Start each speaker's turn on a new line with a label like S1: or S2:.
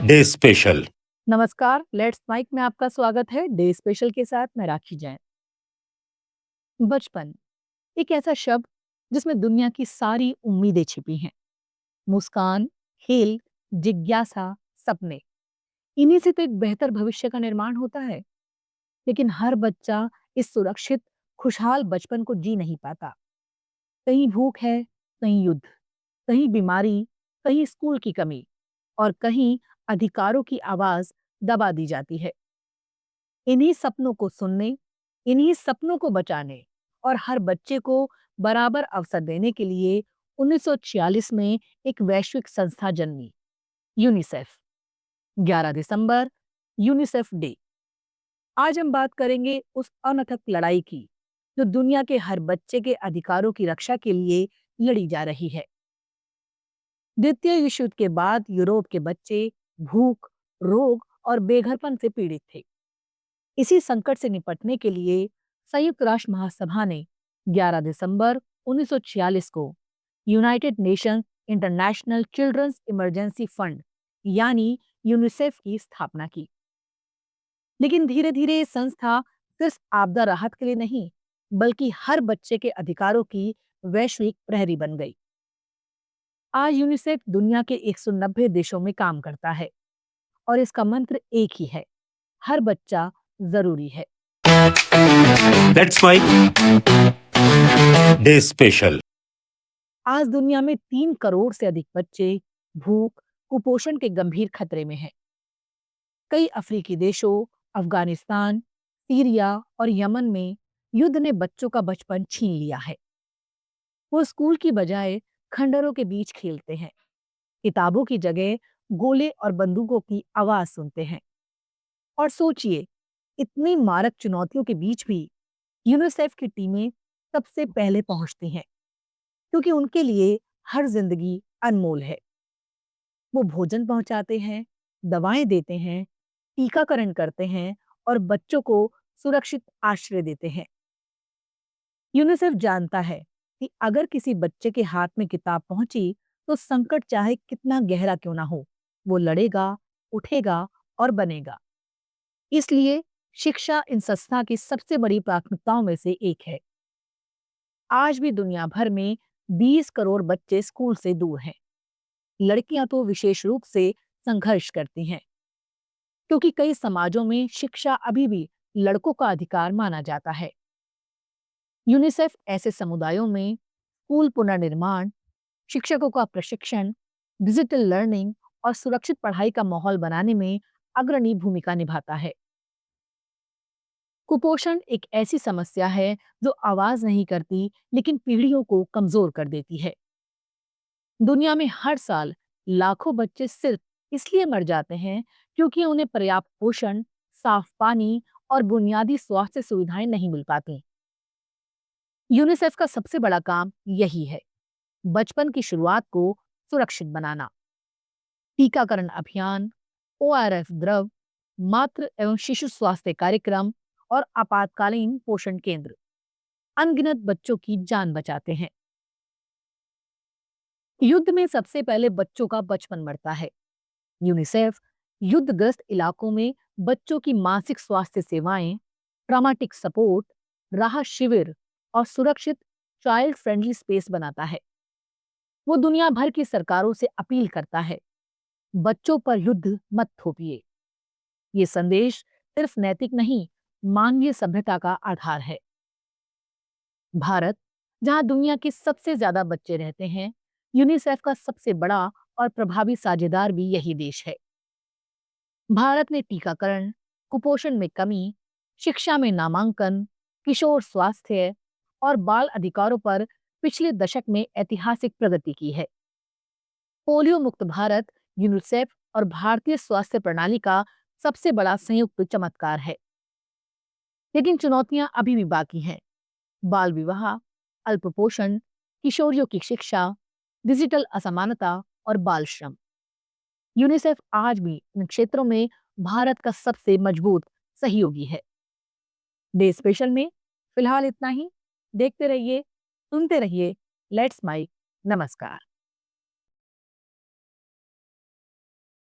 S1: Day special.
S2: नमस्कार, let's mic में आपका स्वागत है। डे स्पेशल के साथ मैं राखी जैन। बचपन एक ऐसा शब्द जिसमें दुनिया की सारी उम्मीदें छिपी हैं। मुस्कान, खेल, जिज्ञासा, सपने, इन्हीं से तो एक बेहतर भविष्य का निर्माण होता है। लेकिन हर बच्चा इस सुरक्षित, खुशहाल बचपन को जी नहीं पाता। कहीं भूख है, कहीं युद्ध, कहीं बीमारी, कहीं स्कूल की कमी और कहीं अधिकारों की आवाज दबा दी जाती है। इन्हीं सपनों को सुनने, इन्हीं सपनों को बचाने और हर बच्चे को बराबर अवसर देने के लिए 1946 में एक वैश्विक संस्था जन्मी, यूनिसेफ। 11 दिसंबर, यूनिसेफ डे। आज हम बात करेंगे उस अनथक लड़ाई की जो दुनिया के हर बच्चे के अधिकारों की रक्षा के लिए लड़ी जा रही है। द्वितीय विश्व युद्ध के बाद यूरोप के बच्चे भूख, रोग और बेघरपन से पीड़ित थे। इसी संकट से निपटने के लिए संयुक्त राष्ट्र महासभा ने 11 दिसंबर 1946 को United Nations International Children's Emergency Fund यानी यूनिसेफ की स्थापना की। लेकिन धीरे धीरे ये संस्था सिर्फ आपदा राहत के लिए नहीं, बल्कि हर बच्चे के अधिकारों की वैश्विक प्रहरी बन गई। आज यूनिसेफ दुनिया के 190 देशों में काम करता है और इसका मंत्र एक ही है, हर बच्चा जरूरी है।
S1: That's my day special.
S2: आज दुनिया में 3 करोड़ से अधिक बच्चे भूख, कुपोषण के गंभीर खतरे में हैं। कई अफ्रीकी देशों, अफगानिस्तान, सीरिया और यमन में युद्ध ने बच्चों का बचपन छीन लिया है। वो स्कूल की बजाय खंडरों के बीच खेलते हैं, किताबों की जगह गोले और बंदूकों की आवाज सुनते हैं। और सोचिए, इतनी मारक चुनौतियों के बीच भी यूनिसेफ की टीमें सबसे पहले पहुंचती हैं, क्योंकि उनके लिए हर जिंदगी अनमोल है। वो भोजन पहुंचाते हैं, दवाएं देते हैं, टीकाकरण करते हैं और बच्चों को सुरक्षित आश्रय देते हैं। यूनिसेफ जानता है कि अगर किसी बच्चे के हाथ में किताब पहुंची, तो संकट चाहे कितना गहरा क्यों ना हो, वो लड़ेगा, उठेगा और बनेगा। इसलिए शिक्षा इन संस्था की सबसे बड़ी प्राथमिकताओं में से एक है। आज भी दुनिया भर में 20 करोड़ बच्चे स्कूल से दूर हैं। लड़कियां तो विशेष रूप से संघर्ष करती हैं, क्योंकि कई समाजों में शिक्षा अभी भी लड़कों का अधिकार माना जाता है। यूनिसेफ ऐसे समुदायों में स्कूल पुनर्निर्माण, शिक्षकों का प्रशिक्षण, डिजिटल लर्निंग और सुरक्षित पढ़ाई का माहौल बनाने में अग्रणी भूमिका निभाता है। कुपोषण एक ऐसी समस्या है जो आवाज नहीं करती, लेकिन पीढ़ियों को कमजोर कर देती है। दुनिया में हर साल लाखों बच्चे सिर्फ इसलिए मर जाते हैं क्योंकि उन्हें पर्याप्त पोषण, साफ पानी और बुनियादी स्वास्थ्य सुविधाएं नहीं मिल पाती। यूनिसेफ का सबसे बड़ा काम यही है, बचपन की शुरुआत को सुरक्षित बनाना। टीकाकरण अभियान, ओआरएफ द्रव, मातृ एवं शिशु स्वास्थ्य कार्यक्रम और आपातकालीन पोषण केंद्र अनगिनत बच्चों की जान बचाते हैं। युद्ध में सबसे पहले बच्चों का बचपन मरता है। यूनिसेफ युद्धग्रस्त इलाकों में बच्चों की मानसिक स्वास्थ्य सेवाएं, ट्रॉमेटिक सपोर्ट, राहत शिविर और सुरक्षित चाइल्ड फ्रेंडली स्पेस बनाता है। वो दुनिया भर की सरकारों से अपील करता है, बच्चों पर युद्ध मत थोपिए। ये संदेश सिर्फ नैतिक नहीं, मानवीय सभ्यता का आधार है। भारत, जहां दुनिया के सबसे ज्यादा बच्चे रहते हैं, यूनिसेफ का सबसे बड़ा और प्रभावी साझेदार भी यही देश है। भारत ने टीकाकरण, कुपोषण में कमी, शिक्षा में नामांकन, किशोर स्वास्थ्य और बाल अधिकारों पर पिछले दशक में ऐतिहासिक प्रगति की है। पोलियो मुक्त भारत यूनिसेफ और भारतीय स्वास्थ्य प्रणाली का सबसे बड़ा संयुक्त चमत्कार है। लेकिन चुनौतियां अभी भी बाकी हैं। बाल विवाह, अल्पपोषण, किशोरियों की शिक्षा, डिजिटल असमानता और बाल श्रम। यूनिसेफ आज भी इन क्षेत्रों में भारत का सबसे मजबूत सहयोगी है। डे स्पेशल में फिलहाल इतना ही। देखते रहिए, सुनते रहिए लेट्स माइक। नमस्कार।